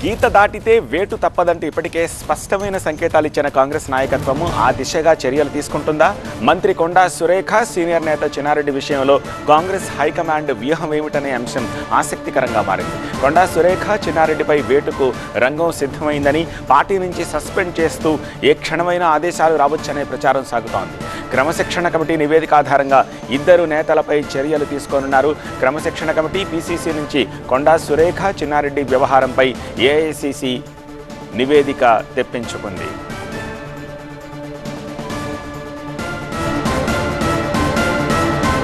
గీత దాటితే వేటు తప్పదంటూ ఇప్పటికే స్పష్టమైన సంకేతాలు ఇచ్చిన కాంగ్రెస్ నాయకత్వము ఆ దిశగా చర్యలు తీసుకుంటుందా? మంత్రి కొండా సురేఖ, సీనియర్ నేత చిన్నారెడ్డి విషయంలో కాంగ్రెస్ హైకమాండ్ వ్యూహం ఏమిటనే అంశం ఆసక్తికరంగా మారింది. కొండా సురేఖ, చిన్నారెడ్డిపై వేటుకు రంగం సిద్ధమైందని, పార్టీ నుంచి సస్పెండ్ చేస్తూ ఏ క్షణమైన ఆదేశాలు రావచ్చనే ప్రచారం సాగుతోంది. క్రమశిక్షణ కమిటీ నివేదిక ఆధారంగా ఇద్దరు నేతలపై చర్యలు తీసుకోనున్నారు. క్రమశిక్షణ కమిటీ పీసీసీ నుంచి కొండా సురేఖ, చిన్నారెడ్డి వ్యవహారంపై ఏఐసీసీ నివేదిక తెప్పించుకుంది.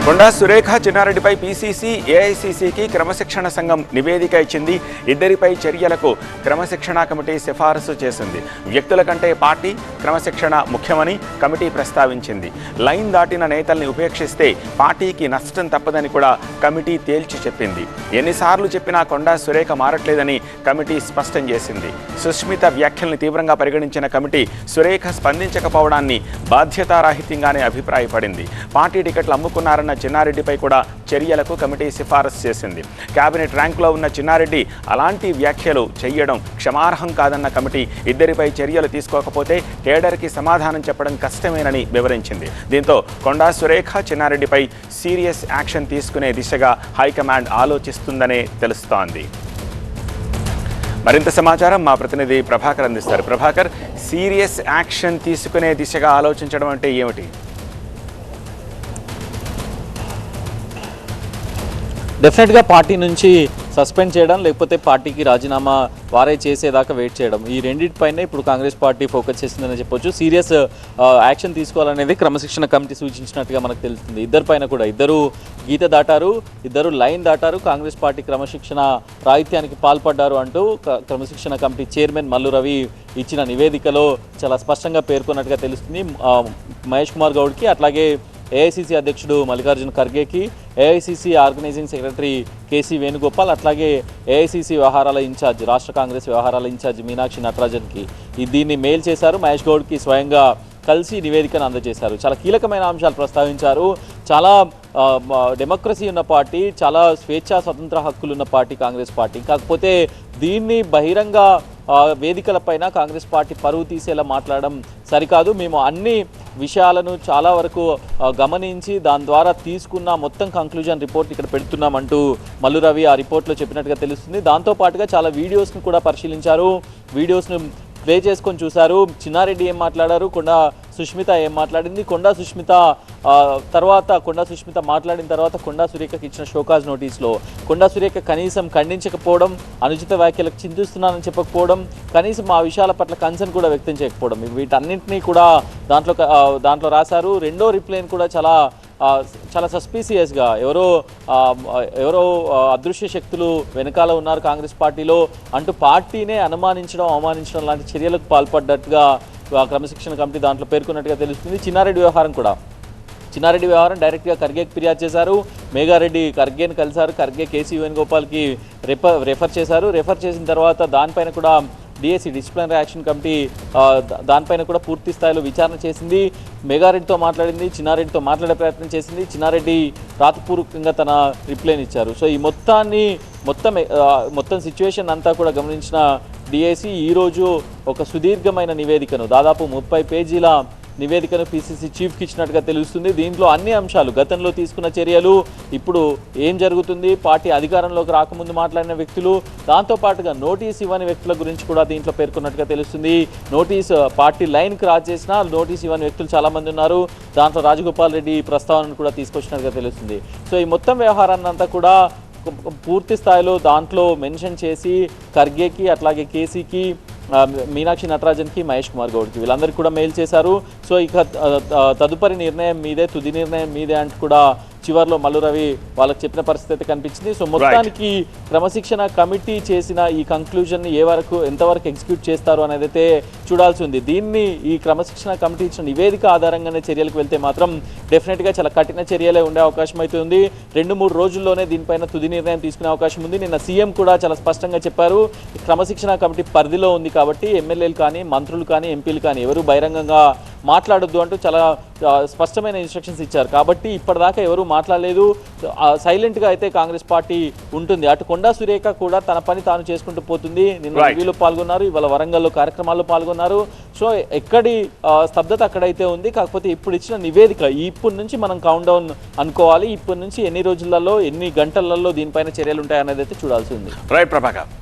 కొండా సురేఖ, చిన్నారెడ్డిపై పీసీసీ, ఏఐసీసీకి క్రమశిక్షణ సంఘం నివేదిక ఇచ్చింది. ఇద్దరిపై చర్యలకు క్రమశిక్షణ కమిటీ సిఫారసు చేసింది. వ్యక్తుల కంటే పార్టీ క్రమశిక్షణ ముఖ్యమని కమిటీ ప్రస్తావించింది. లైన్ దాటిన నేతల్ని ఉపేక్షిస్తే పార్టీకి నష్టం తప్పదని కూడా కమిటీ తేల్చి చెప్పింది. ఎన్నిసార్లు చెప్పినా కొండా సురేఖ మారట్లేదని కమిటీ స్పష్టం చేసింది. సుష్మిత వ్యాఖ్యల్ని తీవ్రంగా పరిగణించిన కమిటీ సురేఖ స్పందించకపోవడాన్ని బాధ్యతారాహిత్యంగానే అభిప్రాయపడింది. పార్టీ టికెట్లు అమ్ముకున్నారన్న చిన్నారెడ్డిపై కూడా చర్యలకు కమిటీ సిఫారసు చేసింది. కేబినెట్ ర్యాంకులో ఉన్న చిన్నారెడ్డి అలాంటి వ్యాఖ్యలు చేయడం క్షమార్హం కాదన్న కమిటీ ఇద్దరిపై చర్యలు తీసుకోకపోతే కేడర్కి సమాధానం చెప్పడం కష్టమేనని వివరించింది. దీంతో కొండా సురేఖ, చిన్నారెడ్డిపై సీరియస్ యాక్షన్ తీసుకునే దిశగా హైకమాండ్ ఆలోచిస్తుందనే తెలుస్తోంది. మరింత సమాచారం మా ప్రతినిధి ప్రభాకర్ అందిస్తారు. ప్రభాకర్, సీరియస్ యాక్షన్ తీసుకునే దిశగా ఆలోచించడం అంటే ఏమిటి? డెఫినెట్గా పార్టీ నుంచి సస్పెండ్ చేయడం, లేకపోతే పార్టీకి రాజీనామా వారే చేసేదాకా వెయిట్ చేయడం, ఈ రెండింటిపైనే ఇప్పుడు కాంగ్రెస్ పార్టీ ఫోకస్ చేసిందని చెప్పొచ్చు. సీరియస్ యాక్షన్ తీసుకోవాలనేది క్రమశిక్షణ కమిటీ సూచించినట్టుగా మనకు తెలుస్తుంది. ఇద్దరిపైన కూడా ఇద్దరు గీత దాటారు, ఇద్దరు లైన్ దాటారు, కాంగ్రెస్ పార్టీ క్రమశిక్షణ రాహిత్యానికి పాల్పడ్డారు అంటూ క్రమశిక్షణ కమిటీ చైర్మన్ మల్లు రవి ఇచ్చిన నివేదికలో చాలా స్పష్టంగా పేర్కొన్నట్టుగా తెలుస్తుంది. మహేష్ కుమార్ గౌడ్కి, అట్లాగే ఏఐసీసీ అధ్యక్షుడు మల్లికార్జున ఖర్గేకి, AICC organizing secretary KC Venugopal, అట్లాగే ఏఐసీసీ వ్యవహారాల ఇన్ఛార్జ్, రాష్ట్ర కాంగ్రెస్ వ్యవహారాల ఇన్ఛార్జ్ మీనాక్షి నటరాజన్కి దీన్ని మెయిల్ చేశారు. మహేష్ గౌడ్కి స్వయంగా కలిసి నివేదికను అందజేశారు. చాలా కీలకమైన అంశాలు ప్రస్తావించారు. చాలా డెమోక్రసీ ఉన్న పార్టీ, చాలా స్వేచ్ఛా స్వతంత్ర హక్కులు ఉన్న పార్టీ కాంగ్రెస్ పార్టీ. కాకపోతే దీన్ని బహిరంగ వేదికలపైన కాంగ్రెస్ పార్టీ పరువు తీసేలా మాట్లాడడం సరికాదు. మేము అన్ని విషయాలను చాలా వరకు గమనించి దాని ద్వారా తీసుకున్న మొత్తం కంక్లూజన్ రిపోర్ట్ ఇక్కడ పెడుతున్నామంటూ మల్లు రవి ఆ రిపోర్ట్లో చెప్పినట్టుగా తెలుస్తుంది. దాంతోపాటుగా చాలా వీడియోస్ను కూడా పరిశీలించారు. వీడియోస్ను ప్లే చేసుకొని చూశారు. చిన్నారెడ్డి ఏం మాట్లాడారు, కొండా సుష్మిత ఏం మాట్లాడింది, కొండా సుష్మిత మాట్లాడిన తర్వాత కొండా సురేఖకి ఇచ్చిన షోకాజ్ నోటీస్లో కొండా సురేఖ కనీసం ఖండించకపోవడం, అనుచిత వ్యాఖ్యలకు చింతిస్తున్నానని చెప్పకపోవడం, కనీసం ఆ విషయాల పట్ల కన్సర్న్ కూడా వ్యక్తం చేయకపోవడం, వీటన్నింటినీ కూడా దాంట్లో రాశారు. రెండో రిప్లైని కూడా చాలా సస్పీసియస్గా ఎవరో అదృశ్య శక్తులు వెనకాల ఉన్నారు కాంగ్రెస్ పార్టీలో అంటూ పార్టీనే అనుమానించడం, అవమానించడం లాంటి చర్యలకు పాల్పడ్డట్టుగా క్రమశిక్షణ కమిటీ దాంట్లో పేర్కొన్నట్టుగా తెలుస్తుంది. చిన్నారెడ్డి వ్యవహారం డైరెక్ట్గా ఖర్గేకి ఫిర్యాదు చేశారు. మేఘారెడ్డి ఖర్గేని కలిశారు. ఖర్గే కేసీ వేణుగోపాల్కి రెఫర్ చేసిన తర్వాత దానిపైన కూడా డిఎస్సి డిసిప్లినరీ యాక్షన్ కమిటీ దానిపైన కూడా పూర్తి స్థాయిలో విచారణ చేసింది. మేఘారెడ్డితో మాట్లాడింది, చిన్నారెడ్డితో మాట్లాడే ప్రయత్నం చేసింది. చిన్నారెడ్డి రాతపూర్వకంగా తన రిప్లైని ఇచ్చారు. సో ఈ మొత్తం సిచ్యువేషన్ అంతా కూడా గమనించిన డిఎస్సి ఈరోజు ఒక సుదీర్ఘమైన నివేదికను, దాదాపు 30 పేజీల నివేదికను పీసీసీ చీఫ్కి ఇచ్చినట్టుగా తెలుస్తుంది. దీంట్లో అన్ని అంశాలు, గతంలో తీసుకున్న చర్యలు, ఇప్పుడు ఏం జరుగుతుంది, పార్టీ అధికారంలోకి రాకముందు మాట్లాడిన వ్యక్తులు, దాంతోపాటుగా నోటీస్ ఇవ్వని వ్యక్తుల గురించి కూడా దీంట్లో పేర్కొన్నట్టుగా తెలుస్తుంది. పార్టీ లైన్ క్రాస్ చేసినా నోటీస్ ఇవ్వని వ్యక్తులు చాలామంది ఉన్నారు. దాంట్లో రాజగోపాల్ రెడ్డి ప్రస్తావనను కూడా తీసుకొచ్చినట్టుగా తెలుస్తుంది. సో ఈ మొత్తం వ్యవహారాన్ని అంతా కూడా పూర్తి స్థాయిలో దాంట్లో మెన్షన్ చేసి ఖర్గేకి, అట్లాగే కేసీకి, మీనాక్షి నటరాజన్కి, మహేష్ కుమార్ గౌడ్కి వీళ్ళందరికీ కూడా మెయిల్ చేశారు. సో ఇక తదుపరి నిర్ణయం మీదే, తుది నిర్ణయం మీదే అంటూ కూడా చివరిలో మల్లు రవి వాళ్ళకి చెప్పిన పరిస్థితి అయితే కనిపించింది. సో మొత్తానికి క్రమశిక్షణ కమిటీ చేసిన ఈ కంక్లూజన్ని ఎంతవరకు ఎగ్జిక్యూట్ చేస్తారు అనేది అయితే చూడాల్సి ఉంది. దీన్ని ఈ క్రమశిక్షణ కమిటీ ఇచ్చిన నివేదిక ఆధారంగానే చర్యలకు వెళ్తే మాత్రం డెఫినెట్గా చాలా కఠిన చర్యలే ఉండే అవకాశం అయితే ఉంది. 2-3 రోజుల్లోనే దీనిపైన తుది నిర్ణయం తీసుకునే అవకాశం ఉంది. నిన్న సీఎం కూడా చాలా స్పష్టంగా చెప్పారు, క్రమశిక్షణ కమిటీ పరిధిలో ఉంది కాబట్టి ఎమ్మెల్యేలు కానీ, మంత్రులు కానీ, ఎంపీలు కానీ ఎవరు బహిరంగంగా మాట్లాడొద్దు అంటూ చాలా స్పష్టమైన ఇన్స్ట్రక్షన్స్ ఇచ్చారు. కాబట్టి ఇప్పటిదాకా ఎవరు మాట్లాడలేదు. సైలెంట్గా అయితే కాంగ్రెస్ పార్టీ ఉంటుంది. అటు కొండా సురేఖ కూడా తన పని తాను చేసుకుంటూ పోతుంది. నిన్న రివ్యూలో పాల్గొన్నారు, ఇవాళ వరంగల్లో కార్యక్రమాల్లో పాల్గొన్నారు. సో ఎక్కడి స్తబ్దత అక్కడైతే ఉంది. కాకపోతే ఇప్పుడు ఇచ్చిన నివేదిక ఇప్పటి నుంచి మనం కౌంట్ డౌన్ అనుకోవాలి. ఇప్పటి నుంచి ఎన్ని రోజులలో ఎన్ని గంటలలో దీనిపైన చర్యలు ఉంటాయనేది అయితే చూడాల్సి ఉంది. రైట్ ప్రభాకర్.